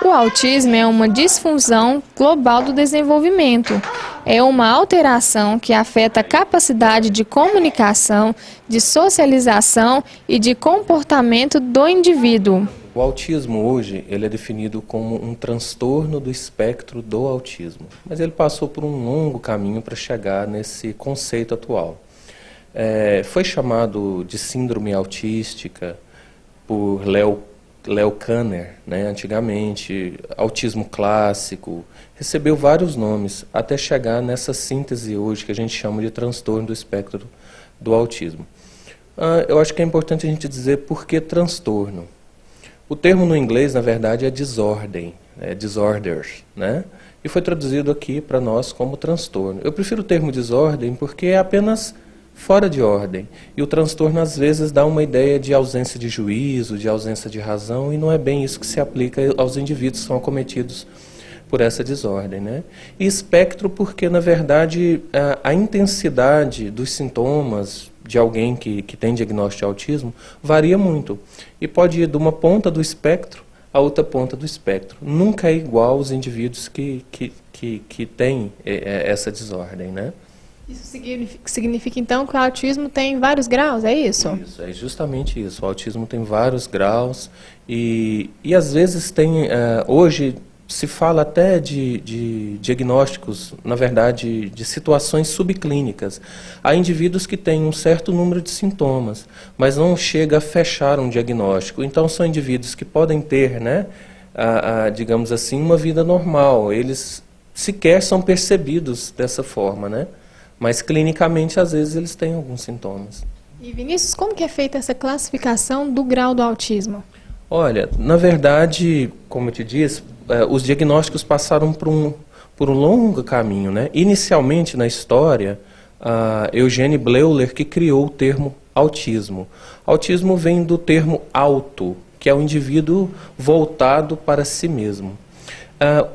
O autismo é uma disfunção global do desenvolvimento. É uma alteração que afeta a capacidade de comunicação, de socialização e de comportamento do indivíduo. O autismo hoje ele é definido como um transtorno do espectro do autismo, mas ele passou por um longo caminho para chegar nesse conceito atual. Foi chamado de síndrome autística por Leo Kanner, né, antigamente, autismo clássico, recebeu vários nomes até chegar nessa síntese hoje que a gente chama de transtorno do espectro do autismo. Eu acho que é importante a gente dizer por que transtorno. O termo no inglês, na verdade, é desordem, disorders, né? E foi traduzido aqui para nós como transtorno. Eu prefiro o termo desordem porque é apenas fora de ordem. E o transtorno, às vezes, dá uma ideia de ausência de juízo, de ausência de razão, e não é bem isso que se aplica aos indivíduos que são acometidos por essa desordem, né? E espectro porque, na verdade, a intensidade dos sintomas de alguém que tem diagnóstico de autismo varia muito. E pode ir de uma ponta do espectro a outra ponta do espectro. Nunca é igual aos indivíduos que têm essa desordem, né? Isso significa, então, que o autismo tem vários graus, é isso? Isso, é justamente isso. O autismo tem vários graus e às vezes tem, hoje se fala até de diagnósticos, na verdade, de situações subclínicas. Há indivíduos que têm um certo número de sintomas, mas não chega a fechar um diagnóstico. Então, são indivíduos que podem ter, né, digamos assim, uma vida normal. Eles sequer são percebidos dessa forma, né? Mas clinicamente, às vezes, eles têm alguns sintomas. E Vinícius, como que é feita essa classificação do grau do autismo? Olha, na verdade, como eu te disse, os diagnósticos passaram por um longo caminho, né? Inicialmente na história, Eugene Bleuler que criou o termo autismo. Autismo vem do termo auto, que é o indivíduo voltado para si mesmo.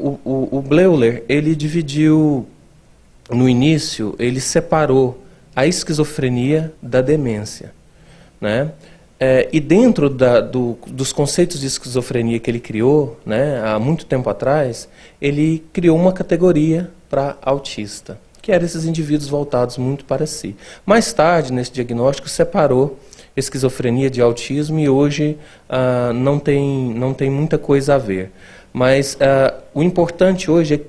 O Bleuler, ele dividiu, no início, ele separou a esquizofrenia da demência, né? E dentro dos conceitos de esquizofrenia que ele criou, né, há muito tempo atrás, ele criou uma categoria para autista, que eram esses indivíduos voltados muito para si. Mais tarde, nesse diagnóstico, separou esquizofrenia de autismo e hoje não tem muita coisa a ver. Mas o importante hoje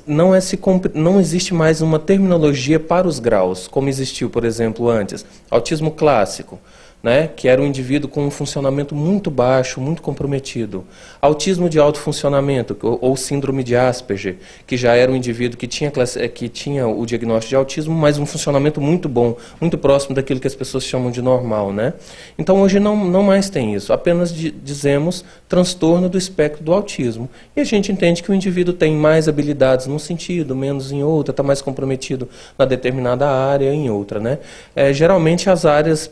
não existe mais uma terminologia para os graus, como existiu, por exemplo, antes. Autismo clássico, né, que era um indivíduo com um funcionamento muito baixo, muito comprometido. Autismo de alto funcionamento, ou síndrome de Asperger, que já era um indivíduo que tinha o diagnóstico de autismo, mas um funcionamento muito bom, muito próximo daquilo que as pessoas chamam de normal, né? Então hoje não mais tem isso, apenas dizemos transtorno do espectro do autismo. E a gente entende que o indivíduo tem mais habilidades num sentido, menos em outra, está mais comprometido na determinada área em outra, né? Geralmente as áreas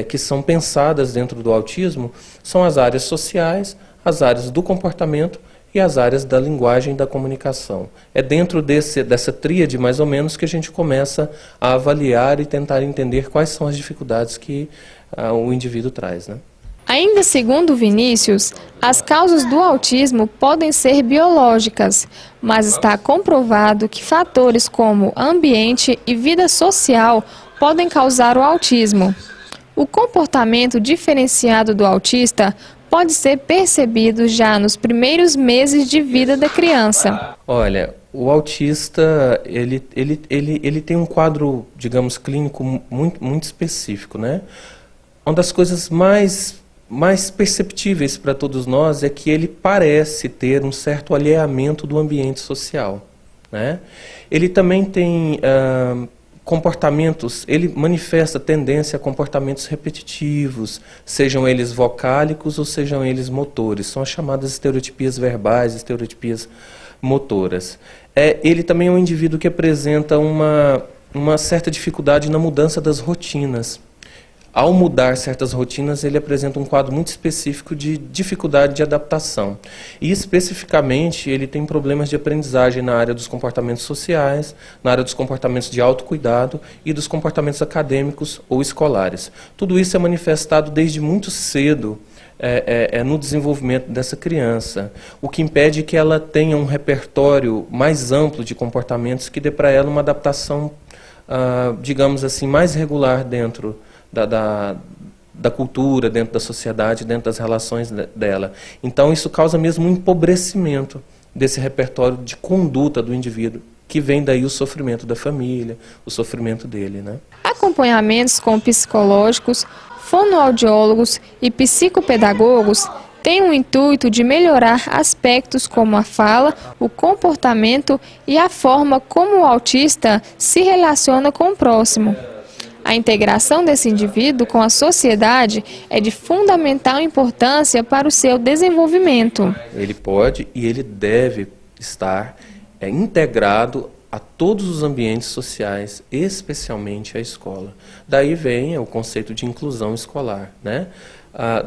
que são pensadas dentro do autismo são as áreas sociais, as áreas do comportamento e as áreas da linguagem e da comunicação. É dentro dessa tríade, mais ou menos, que a gente começa a avaliar e tentar entender quais são as dificuldades que o indivíduo traz, né? Ainda segundo Vinícius, as causas do autismo podem ser biológicas, mas está comprovado que fatores como ambiente e vida social podem causar o autismo. O comportamento diferenciado do autista pode ser percebido já nos primeiros meses de vida da criança. Olha, o autista, ele tem um quadro, digamos, clínico muito específico, né? Uma das coisas mais perceptíveis para todos nós é que ele parece ter um certo alheamento do ambiente social, né? Ele também tem comportamentos, ele manifesta tendência a comportamentos repetitivos, sejam eles vocálicos ou sejam eles motores. São as chamadas estereotipias verbais, estereotipias motoras. Ele também é um indivíduo que apresenta uma certa dificuldade na mudança das rotinas. Ao mudar certas rotinas, ele apresenta um quadro muito específico de dificuldade de adaptação. E, especificamente, ele tem problemas de aprendizagem na área dos comportamentos sociais, na área dos comportamentos de autocuidado e dos comportamentos acadêmicos ou escolares. Tudo isso é manifestado desde muito cedo no desenvolvimento dessa criança, o que impede que ela tenha um repertório mais amplo de comportamentos que dê para ela uma adaptação, digamos assim, mais regular dentro da cultura, dentro da sociedade, dentro das relações dela. Então isso causa mesmo um empobrecimento desse repertório de conduta do indivíduo, que vem daí o sofrimento da família, o sofrimento dele, né? Acompanhamentos com psicológicos, fonoaudiólogos e psicopedagogos têm o intuito de melhorar aspectos como a fala, o comportamento e a forma como o autista se relaciona com o próximo. A integração desse indivíduo com a sociedade é de fundamental importância para o seu desenvolvimento. Ele pode e ele deve estar integrado a todos os ambientes sociais, especialmente a escola. Daí vem o conceito de inclusão escolar, né?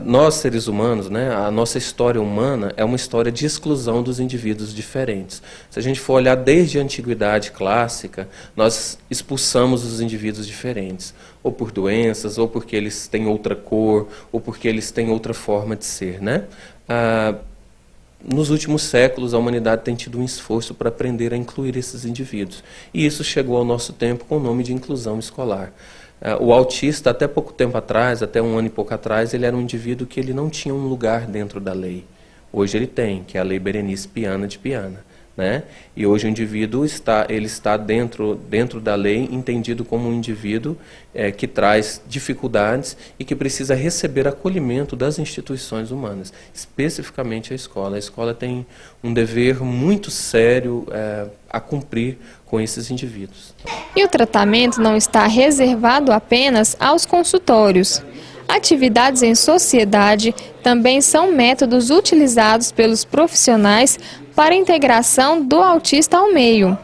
Nós, seres humanos, né, a nossa história humana é uma história de exclusão dos indivíduos diferentes. Se a gente for olhar desde a antiguidade clássica, nós expulsamos os indivíduos diferentes, ou por doenças, ou porque eles têm outra cor, ou porque eles têm outra forma de ser, né? Nos últimos séculos, a humanidade tem tido um esforço para aprender a incluir esses indivíduos. E isso chegou ao nosso tempo com o nome de inclusão escolar. O autista, até pouco tempo atrás, até um ano e pouco atrás, ele era um indivíduo que ele não tinha um lugar dentro da lei. Hoje ele tem, que é a Lei Berenice Piana de Piana, né? E hoje o indivíduo está dentro da lei, entendido como um indivíduo que traz dificuldades e que precisa receber acolhimento das instituições humanas, especificamente a escola. A escola tem um dever muito sério a cumprir com esses indivíduos. E o tratamento não está reservado apenas aos consultórios. Atividades em sociedade também são métodos utilizados pelos profissionais para a integração do autista ao meio.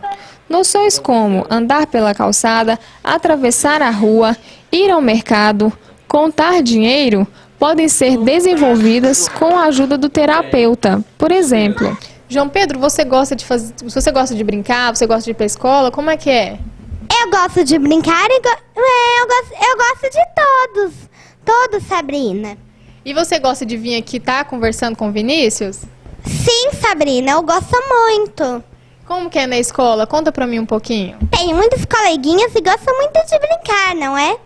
Noções como andar pela calçada, atravessar a rua, ir ao mercado, contar dinheiro, podem ser desenvolvidas com a ajuda do terapeuta. Por exemplo, João Pedro, você gosta de brincar, você gosta de ir para a escola, como é que é? Eu gosto de brincar e eu gosto de todos, Sabrina. E você gosta de vir aqui estar conversando com o Vinícius? Sim, Sabrina, eu gosto muito. Como que é na escola? Conta pra mim um pouquinho. Tenho muitos coleguinhas e gosto muito de brincar, não é?